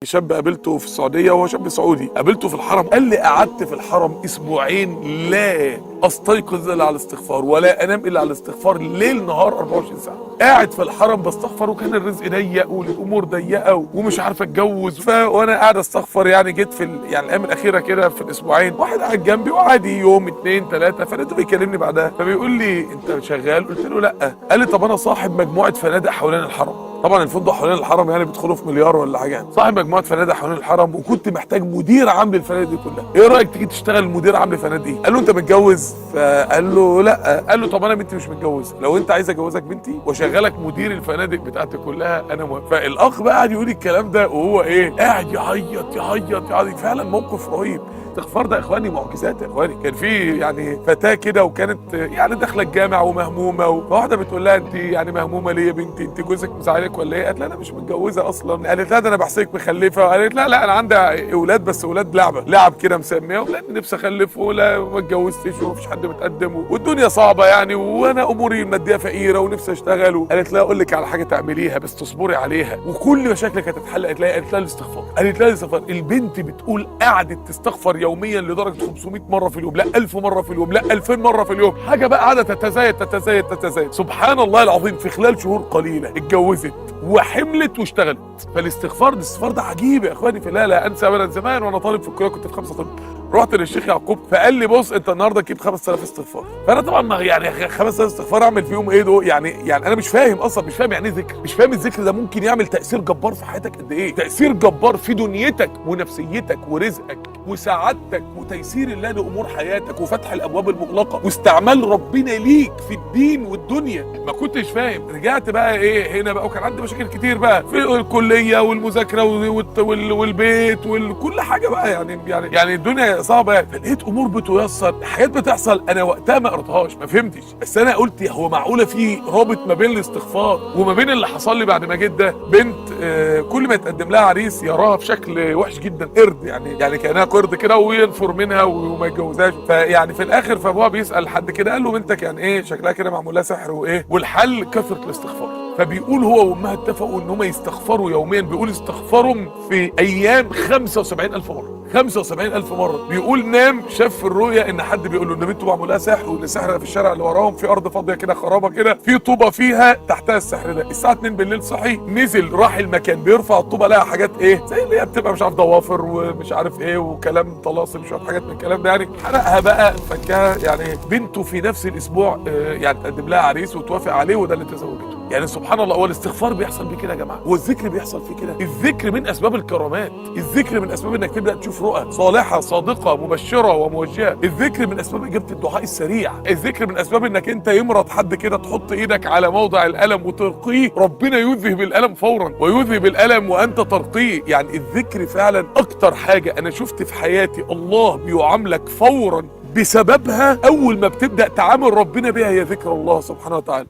شاب قابلته في السعودية وهو شاب سعودي، قابلته في الحرم، قال لي قعدت في الحرم اسبوعين لا استيقظ الا على الاستغفار ولا انام الا على الاستغفار ليل نهار 24 ساعة. قاعد في الحرم بستغفر وكان الرزق ضيق والامور ضيقة ومش عارف اتجوز، وانا قاعد استغفر يعني جيت في الايام الاخيرة كده في الاسبوعين واحد قاعد جنبي وعادي يوم اتنين تلاتة، فلقيته بيكلمني بعدها فبيقول لي انت شغال؟ قلت له لا. قال لي طب انا صاحب مجموعة فنادق حوالين الحرم. طبعا الفندق حوالين الحرم يعني بيدخلوا في مليار ولا حاجه، صاحب مجموعه فنادق حوالين الحرم وكنت محتاج مدير عام للفنادق دي كلها، ايه رايك تيجي تشتغل مدير عام للفنادق دي؟ قال له انت متجوز؟ فقال له لا. قال له طب انا بنتي مش متجوز، لو انت عايز اجوزك بنتي واشغلك مدير الفنادق بتاعتي كلها انا موافق. فالاخ بقى قاعد يقول الكلام ده وهو ايه، قاعد يعيط يعيط يعيط. فعلا موقف رهيب. الاستغفار ده يا اخواني معجزات يا اخواني. كان في يعني فتاه كده وكانت يعني داخله الجامع ومهمومه، فواحده بتقول لها انت يعني مهمومه ليه يا بنتي؟ انت جوزك مزعلك ولا ايه؟ قالت لها انا مش متجوزه اصلا. قالت لها ده انا بحسك مخلفه. قالت لا لا انا عندي اولاد بس اولاد لعب كده مسميه، ولان نفسي اخلف ولا ما اتجوزتش ومفيش حد متقدم والدنيا صعبه يعني وانا اموري الماديه فقيره ونفسي اشتغل. قالت لها اقول لك على حاجه تعمليها بس تصبري عليها وكل مشاكلك هتتحل. قالت لها الاستغفار. قالت لها الاستغفار. البنت بتقول قعدت تستغفر يوميا لدرجه 500 مره في اليوم، لا 1000 مره في اليوم، لا 2000 مره في اليوم، حاجه بقى قاعده تتزايد. سبحان الله العظيم في خلال شهور قليله اتجوزت وحملت واشتغلت. فالاستغفار ده عجيب يا اخواني في الله. لا انسى ابدا زمان وانا طالب في الكليه كنت في 5 طب، رحت للشيخ يعقوب فقال لي بص انت النهارده جيب 5000 استغفار. فانا طبعا يعني 5000 استغفار اعمل فيهم ايه دول؟ يعني انا مش فاهم اصلا، مش فاهم يعني ايه ذكر، مش فاهم الذكر ده ممكن يعمل تاثير جبار في حياتك قد ايه، تاثير جبار في دنيتك ونفسيتك ورزقك وسعادتك وتيسير الله لامور حياتك وفتح الابواب المغلقه واستعمال ربنا ليك في الدين والدنيا. ما كنتش فاهم. رجعت بقى ايه هنا بقى وكان عندي مشاكل كتير بقى في الكليه والمذاكره والبيت وكل حاجه بقى يعني الدنيا صعبه يعني. فلقيت امور بتيسر، حاجات بتحصل انا وقتها ما قريتهاش ما فهمتش، بس انا قلت هو معقوله في رابط ما بين الاستغفار وما بين اللي حصل لي بعد ما جيت ده؟ بنت كل ما يتقدم لها عريس يراها في شكل وحش جدا، قرد يعني كانها قرد كده وينفر منها وما يتجوزهاش. فيعني في الاخر فابوها بيسال حد كده قال له بنتك يعني ايه شكلها كده معمول لها سحر وايه، والحل كثره الاستغفار. فبيقول هو وامها اتفقوا ان هم يستغفروا يوميا، بيقول استغفروا في ايام 75000 مره، 75000 مره. بيقول نام شاف في الرؤيا ان حد بيقول له ان بنته معمول لها سحر وان السحر في الشارع اللي وراهم في ارض فاضيه كده خرابه كده في طوبه فيها تحتها السحر ده. الساعه 2 بالليل صحي نزل راح المكان بيرفع الطوبه لقى حاجات ايه زي اللي هي بتبقى مش عارف ضوافر ومش عارف ايه وكلام طلاسم شويه حاجات من الكلام ده يعني. حرقها بقى فكها. يعني بنته في نفس الاسبوع يعني تقدم لها عريس وتوافق عليه وده اللي تزوجته. يعني سبحان الله. هو الاستغفار بيحصل بيه كده يا جماعه، والذكر بيحصل فيه كده. الذكر من اسباب الكرامات، الذكر من اسباب انك تبدا تشوف رؤى صالحه صادقه مبشره وموجهه، الذكر من اسباب اجابه الدعاء السريع، الذكر من اسباب انك انت يمرض حد كده تحط ايدك على موضع الالم وترقيه ربنا يذهب الالم فورا ويذهب الالم وانت ترقيه. يعني الذكر فعلا اكتر حاجه انا شفت في حياتي الله بيعاملك فورا بسببها اول ما بتبدا تعامل ربنا بيها هي ذكر الله سبحانه وتعالى.